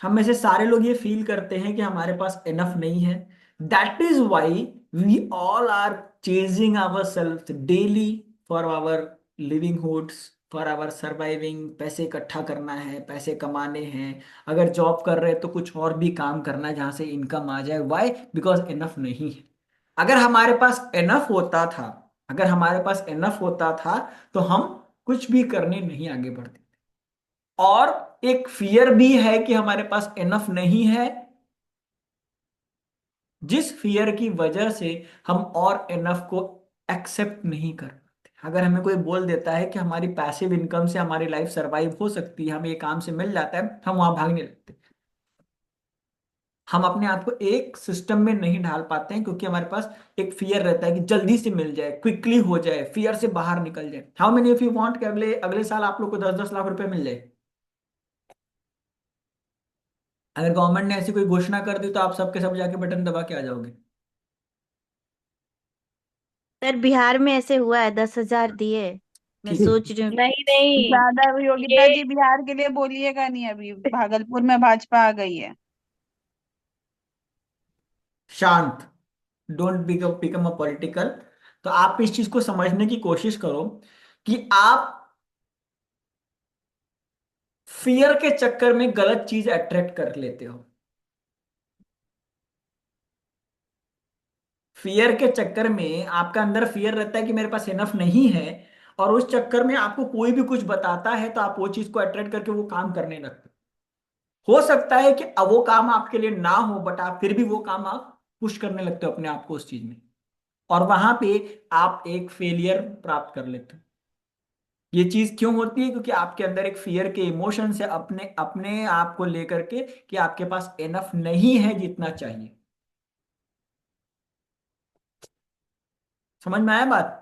हम में से सारे लोग ये फील करते हैं कि हमारे पास इनफ नहीं है। That is why we all are chasing our self daily for our लिविंगहुड्स, for our surviving. पैसे इकट्ठा करना है, पैसे कमाने हैं। अगर जॉब कर रहे हैं तो कुछ और भी काम करना है जहां से इनकम आ जाए। वाई? बिकॉज इनफ नहीं है। अगर हमारे पास इनफ होता था, अगर हमारे पास इनफ होता था तो हम कुछ भी करने नहीं आगे बढ़ते। और एक फियर भी है कि हमारे पास इनफ नहीं है, जिस फियर की वजह से हम और इनफ को एक्सेप्ट नहीं कर पाते। अगर हमें कोई बोल देता है कि हमारी पैसिव इनकम से हमारी लाइफ सरवाइव हो सकती है, हमें ये काम से मिल जाता है, हम वहां भागने लगते हैं। हम अपने आप को एक सिस्टम में नहीं ढाल पाते हैं क्योंकि हमारे पास एक फियर रहता है कि जल्दी से मिल जाए, क्विकली हो जाए, फियर से बाहर निकल जाए। How many of you want कि अगले अगले साल आप लोग को 10-10 लाख रुपए मिल जाए? अगर गवर्नमेंट ने ऐसी कोई घोषणा कर दी तो आप सबके सब जाके बटन दबा के आ जाओगे? सर बिहार में ऐसे हुआ है, 10,000 दिए। मैं ठीक है। सोच रही हूँ नहीं नहीं, ज्यादा योगिता ये। जी बिहार के लिए बोलिएगा नहीं, अभी भागलपुर में भाजपा आ गई है। शांत। Don't become a political. तो आप इस चीज को समझने की कोशिश करो कि आप फियर के चक्कर में गलत चीज अट्रैक्ट कर लेते हो। फियर के चक्कर में आपका अंदर फियर रहता है कि मेरे पास इनफ नहीं है, और उस चक्कर में आपको कोई भी कुछ बताता है तो आप वो चीज को अट्रैक्ट करके वो काम करने लगते हो सकता है कि अब वो काम आपके लिए ना हो, बट आप फिर भी वो काम आप पुश करने लगते हो अपने आप को उस चीज में। और वहां पे आप एक फेलियर प्राप्त कर लेते हो। ये चीज क्यों होती है? क्योंकि आपके अंदर एक फियर के इमोशन से अपने अपने आप को लेकर के कि आपके पास इनफ नहीं है जितना चाहिए। समझ में आया बात?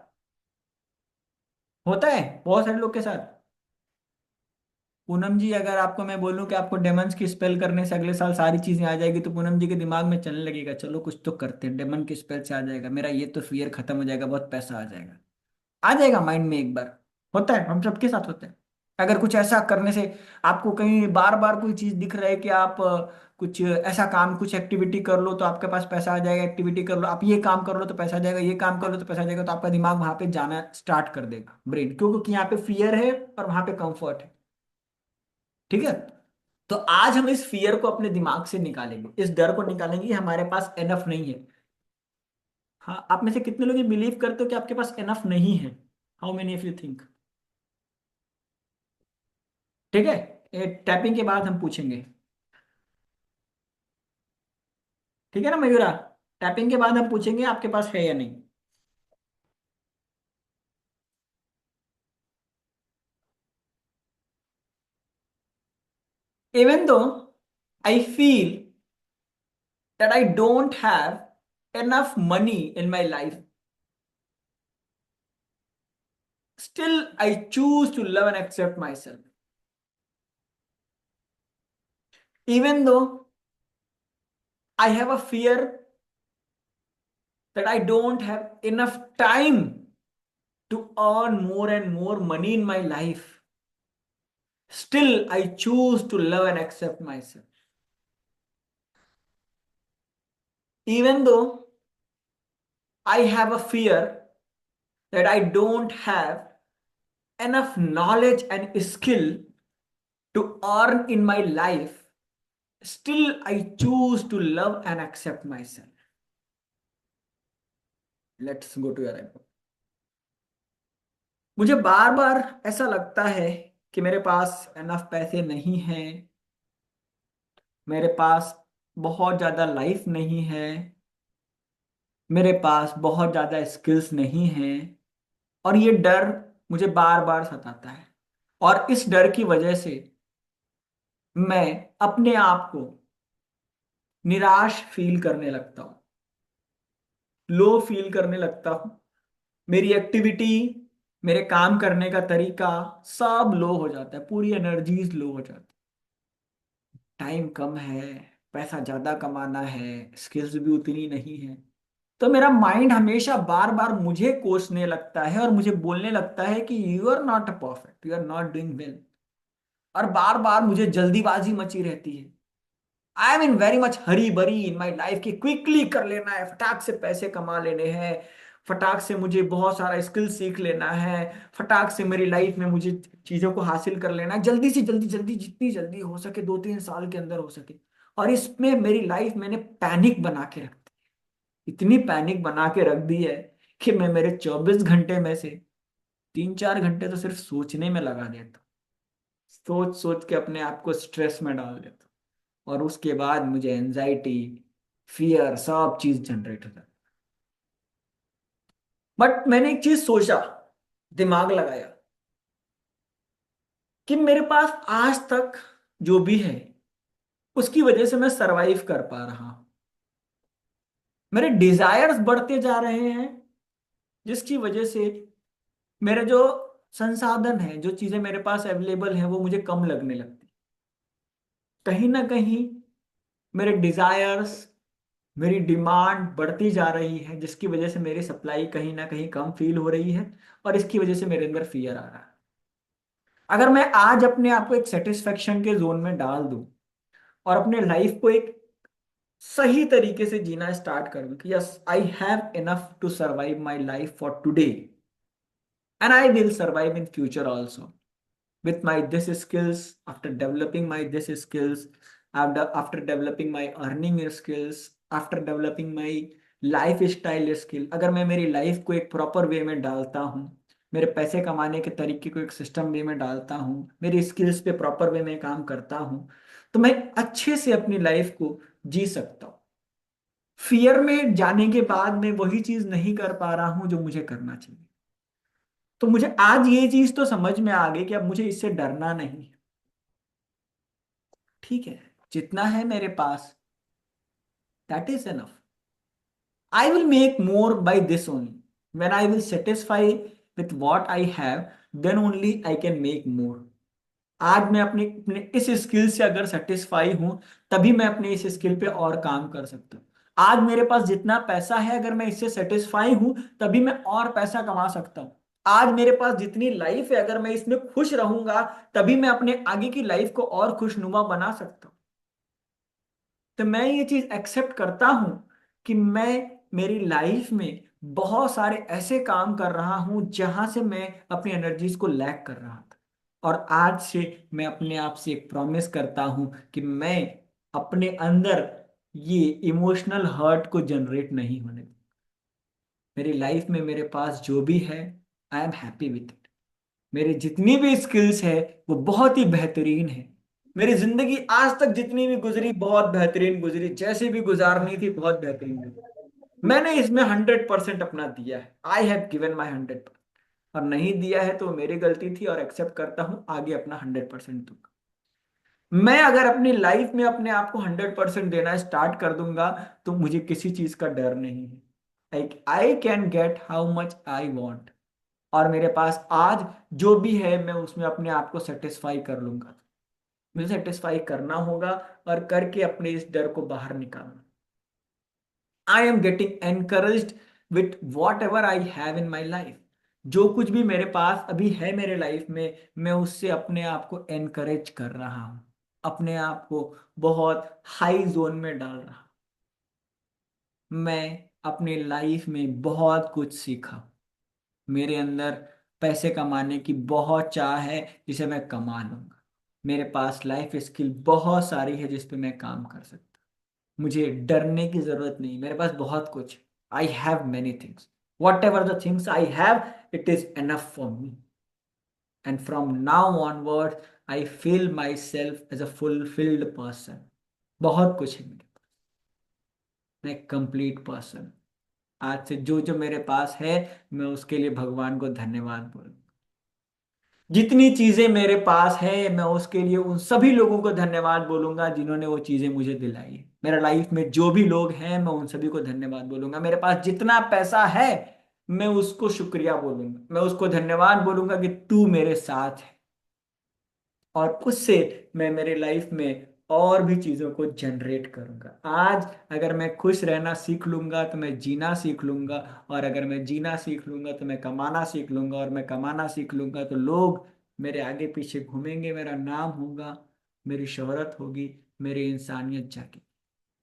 होता है बहुत सारे लोग के साथ। पूनम जी, अगर आपको मैं बोलूं कि आपको डेमंस की स्पेल करने से अगले साल सारी चीजें आ जाएगी, तो पूनम जी के दिमाग में चलने लगेगा चलो कुछ तो करते हैं, डेमन की स्पेल से आ जाएगा, मेरा ये तो फियर खत्म हो जाएगा, बहुत पैसा आ जाएगा माइंड में एक बार। होता है, हम सबके साथ होता है। अगर कुछ ऐसा करने से आपको कहीं बार बार कोई चीज दिख रहा है कि आप कुछ ऐसा काम, कुछ एक्टिविटी कर लो तो आपके पास पैसा आ जाएगा, एक्टिविटी कर लो, आप ये काम कर लो तो पैसा आ जाएगा, ये काम कर लो तो पैसा आ जाएगा, तो आपका दिमाग वहां पे जाना स्टार्ट कर देगा, ब्रेन। क्यों? क्योंकि यहाँ पे फियर है और वहां पे कंफर्ट है। ठीक है। तो आज हम इस फियर को अपने दिमाग से निकालेंगे, इस डर को निकालेंगे कि हमारे पास एनफ नहीं है। हाँ, आप में से कितने लोग ये बिलीव करते हो कि आपके पास एनफ नहीं है? How many of you think? ठीक है। टैपिंग के बाद हम पूछेंगे। ठीक है ना मयूरा? टैपिंग के बाद हम पूछेंगे आपके पास है या नहीं। Even though I feel that I don't have enough money in my life, still I choose to love and accept myself. Even though I have a fear that I don't have enough time to earn more and more money in my life, still I choose to love and accept myself. Even though I have a fear that I don't have enough knowledge and skill to earn in my life, still I choose to love and accept myself. Let's go to your iPod. मुझे बार बार ऐसा लगता है कि मेरे पास enough पैसे नहीं हैं, मेरे पास बहुत ज्यादा लाइफ नहीं है, मेरे पास बहुत ज्यादा स्किल्स नहीं है। और ये डर मुझे बार बार सताता है, और इस डर की वजह से मैं अपने आप को निराश फील करने लगता हूँ, लो फील करने लगता हूँ। मेरी एक्टिविटी, मेरे काम करने का तरीका सब लो हो जाता है, पूरी एनर्जीज लो हो जाती। टाइम कम है, पैसा ज्यादा कमाना है, स्किल्स भी उतनी नहीं है। तो मेरा माइंड हमेशा बार बार मुझे कोसने लगता है और मुझे बोलने लगता है कि you are not perfect, you are not doing well. और बार बार मुझे जल्दीबाजी मची रहती है I am in very much hurry burry in my life की क्विकली कर लेना है, फटाक से पैसे कमा लेने हैं, फटाक से मुझे बहुत सारा स्किल सीख लेना है, फटाक से मेरी लाइफ में मुझे चीजों को हासिल कर लेना है, जल्दी से जल्दी जल्दी, जितनी जल्दी हो सके 2-3 साल के अंदर हो सके। और इसमें मेरी लाइफ मैंने पैनिक बना के रख दी, इतनी पैनिक बना के रख दी है कि मैं मेरे 24 घंटे में से 3-4 घंटे तो सिर्फ सोचने में लगा देता हूँ। सोच सोच के अपने आप को स्ट्रेस में डाल देता हूँ, और उसके बाद मुझे एंजाइटी, फियर, सब चीज जनरेट होता है। बट मैंने एक चीज सोचा, दिमाग लगाया कि मेरे पास आज तक जो भी है उसकी वजह से मैं सरवाइव कर पा रहा हूं। मेरे डिजायर्स बढ़ते जा रहे हैं, जिसकी वजह से मेरे जो संसाधन है, जो चीजें मेरे पास अवेलेबल हैं, वो मुझे कम लगने लगती। कहीं ना कहीं मेरे डिजायर्स, मेरी डिमांड बढ़ती जा रही है, जिसकी वजह से मेरी सप्लाई कहीं ना कहीं कम फील हो रही है, और इसकी वजह से मेरे अंदर फियर आ रहा है। अगर मैं आज अपने आप को एक सेटिस्फेक्शन के जोन में डाल दूं और अपने लाइफ को एक सही तरीके से जीना स्टार्ट कर दूं कि yes I have enough to survive my life for today and I will survive in future also with my this skills, after developing my this skills, after developing my earning skills, after developing my life style skill, अगर मैं मेरी life को एक proper way में डालता हूँ, मेरे पैसे कमाने के तरीके को एक सिस्टम वे में डालता हूँ, मेरी स्किल्स पे प्रॉपर वे में काम करता हूँ, तो मैं अच्छे से अपनी लाइफ को जी सकता हूँ। फियर में जाने के बाद मैं वही चीज नहीं कर पा रहा हूँ जो मुझे करना चाहिए। तो मुझे आज ये चीज तो समझ में आ गई कि अब मुझे इससे डरना नहीं है। ठीक है, जितना है मेरे पास, that is enough. I will make more by this only, when I will satisfy with what I have, then only I can make more. आज मैं अपने अपने इस स्किल से अगर सेटिस्फाई हूं, तभी मैं अपने इस स्किल पे और काम कर सकता हूँ। आज मेरे पास जितना पैसा है, अगर मैं इससे सेटिस्फाई हूं, तभी मैं और पैसा कमा सकता हूँ। आज मेरे पास जितनी लाइफ है, अगर मैं इसमें खुश रहूंगा, तभी मैं अपने आगे की लाइफ को और खुशनुमा बना सकता हूँ। तो मैं ये चीज एक्सेप्ट करता हूं कि मैं मेरी लाइफ में बहुत सारे ऐसे काम कर रहा हूं जहां से मैं अपनी एनर्जीज को लैक कर रहा था, और आज से मैं अपने आप से एक प्रॉमिस करता हूं कि मैं अपने अंदर ये इमोशनल हर्ट को जनरेट नहीं होने दूं। मेरी लाइफ में मेरे पास जो भी है, I am happy with it. मेरी जितनी भी स्किल्स है वो बहुत ही बेहतरीन है। मेरी जिंदगी आज तक जितनी भी गुजरी, बहुत बेहतरीन गुजरी, जैसे भी गुजारनी थी बहुत बेहतरीन गुजरी। मैंने इसमें 100% अपना दिया है, आई हैव गिवन माई 100%। और नहीं दिया है तो मेरी गलती थी, और एक्सेप्ट करता हूं, आगे अपना 100% दूंगा। मैं अगर अपनी लाइफ में अपने आप को 100% देना स्टार्ट कर दूंगा, तो मुझे किसी चीज का डर नहीं है। I can get how much I want, और मेरे पास आज जो भी है मैं उसमें अपने आप को सेटिस्फाई कर लूंगा। मुझे सेटिस्फाई करना होगा, और करके अपने इस डर को बाहर निकालना। I am getting encouraged with what ever I have in my life. जो कुछ भी मेरे पास अभी है मेरे लाइफ में, मैं उससे अपने आप को एनकरेज कर रहा हूं, अपने आप को बहुत हाई जोन में डाल रहा हूं। मैं अपनी लाइफ में बहुत कुछ सीखा। मेरे अंदर पैसे कमाने की बहुत चाह है, जिसे मैं कमा लूंगा। मेरे पास लाइफ स्किल बहुत सारी है जिस पे मैं काम कर सकता। मुझे डरने की जरूरत नहीं, मेरे पास बहुत कुछ। I have many things, whatever the things I have, it is enough for me. And from now onward I feel myself as a fulfilled person. बहुत कुछ है मेरे पास, मैं कंप्लीट पर्सन। आज से जो जो मेरे पास है, मैं उसके लिए भगवान को धन्यवाद बोलूं। जितनी चीजें मेरे पास है, मैं उसके लिए उन सभी लोगों को धन्यवाद बोलूंगा जिन्होंने वो चीजें मुझे दिलाई है। मेरा लाइफ में जो भी लोग हैं, मैं उन सभी को धन्यवाद बोलूंगा। मेरे पास जितना पैसा है, मैं उसको शुक्रिया बोलूंगा, मैं उसको धन्यवाद बोलूंगा कि तू मेरे साथ है। और उससे मैं मेरे लाइफ में और भी चीजों को जनरेट करूंगा। आज अगर मैं खुश रहना सीख लूंगा, तो मैं जीना सीख लूंगा, और अगर मैं जीना सीख लूंगा, तो मैं कमाना सीख लूंगा, और मैं कमाना सीख लूंगा, तो लोग मेरे आगे पीछे घूमेंगे, मेरा नाम होगा, मेरी शोहरत होगी, मेरी इंसानियत जागी,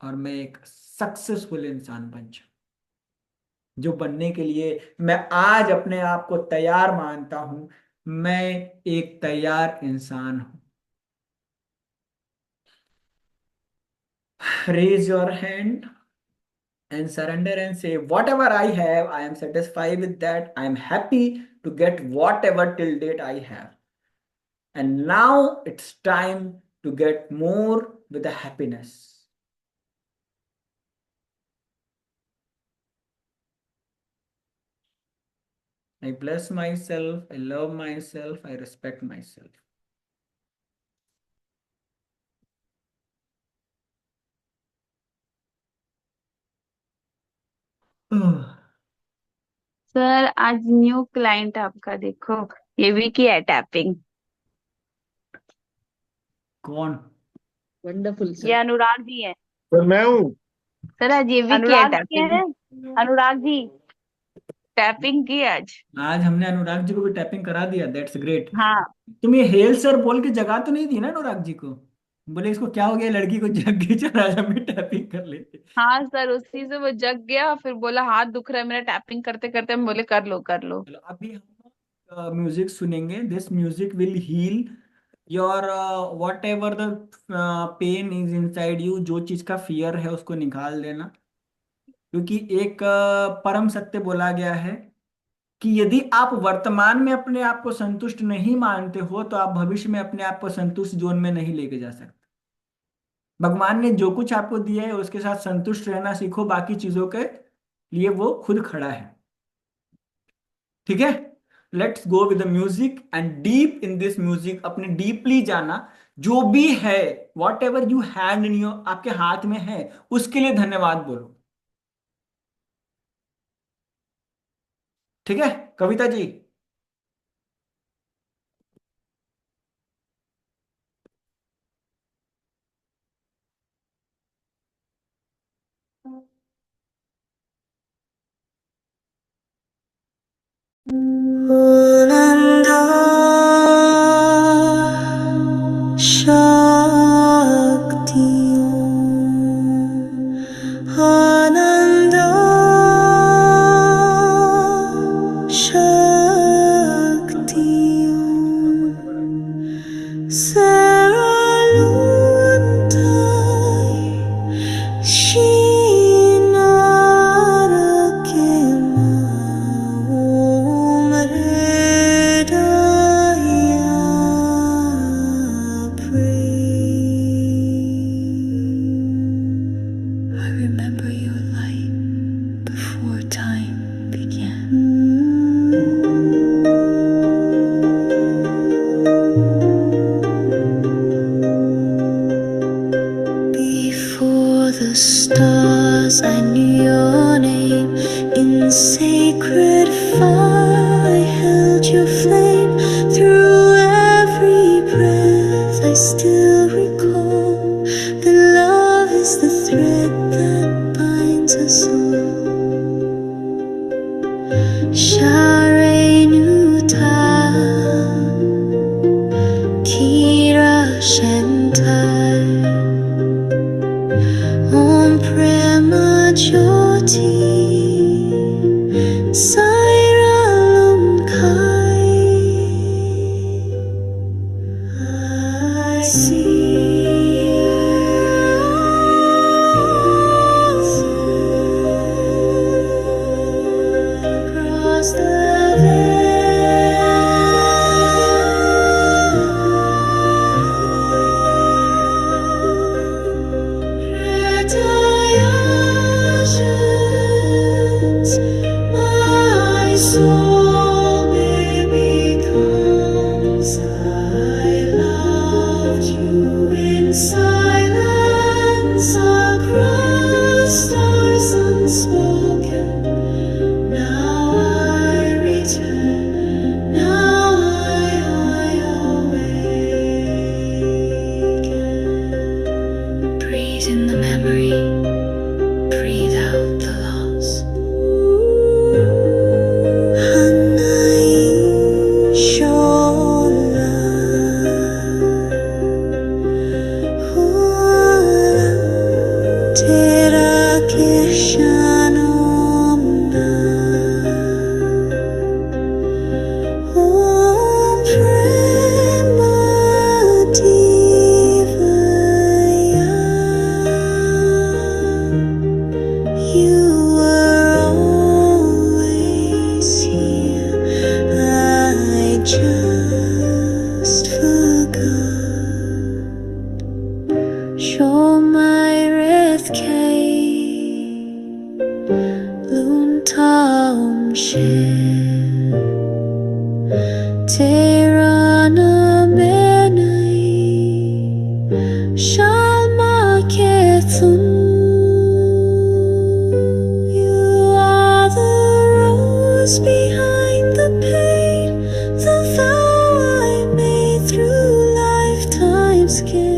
और मैं एक सक्सेसफुल इंसान बन जाऊं, जो बनने के लिए मैं आज अपने आप को तैयार मानता हूं। मैं एक तैयार इंसान हूं। Raise your hand and surrender and say, whatever I have, I am satisfied with that. I am happy to get whatever till date I have. And now it's time to get more with the happiness. I bless myself, I love myself, I respect myself. Sir आज new client आपका देखो, ये भी किया है tapping. कौन? Wonderful ये sir. Anurag ji है। सर मैं हूँ। सर आज ये भी किया है अनुराग जी टैपिंग। है। अनुराग जी टैपिंग की आज। आज हमने अनुराग जी को भी टैपिंग करा दिया, दैट्स ग्रेट। हाँ तुम ये हेल सर बोल के जगह तो नहीं दी ना अनुराग जी को? बोले इसको क्या हो गया, लड़की को जग गई, चल आज हम भी टैपिंग कर लेते। हाँ सर, उसी से वो जग गया, फिर बोला हाथ दुख रहा है मेरा टैपिंग करते करते। हम बोले कर लो कर लो। चलो अभी हम म्यूजिक सुनेंगे। This music will heal your whatever the pain is inside you. जो चीज का फियर है उसको निकाल देना, क्योंकि एक परम सत्य बोला गया है कि यदि आप वर्तमान में अपने आप को संतुष्ट नहीं मानते हो तो आप भविष्य में अपने आप को संतुष्ट जोन में नहीं लेके जा सकते। भगवान ने जो कुछ आपको दिया है उसके साथ संतुष्ट रहना सीखो, बाकी चीजों के लिए वो खुद खड़ा है। ठीक है, let's go with the music and deep in this music. अपने डीपली जाना, जो भी है what ever you had in your, आपके हाथ में है, उसके लिए धन्यवाद बोलो। ठीक है कविता जी? आनंद शक्ति आनंद शक्ति I remember your light before time began. Before the stars, I knew your name. In sacred fire, I held your flame. Through every breath, I still recall that love is the thread that binds us all. Sharenuta, Kira Shentai, Om Prema Jyoti, Saira Lumkai. I see across the veil. My soul becomes. I loved you in silence across stars unspoken. Now I return. Now I awaken. Breathe in the memory. Breathe out the loss. Hanai Shola skin.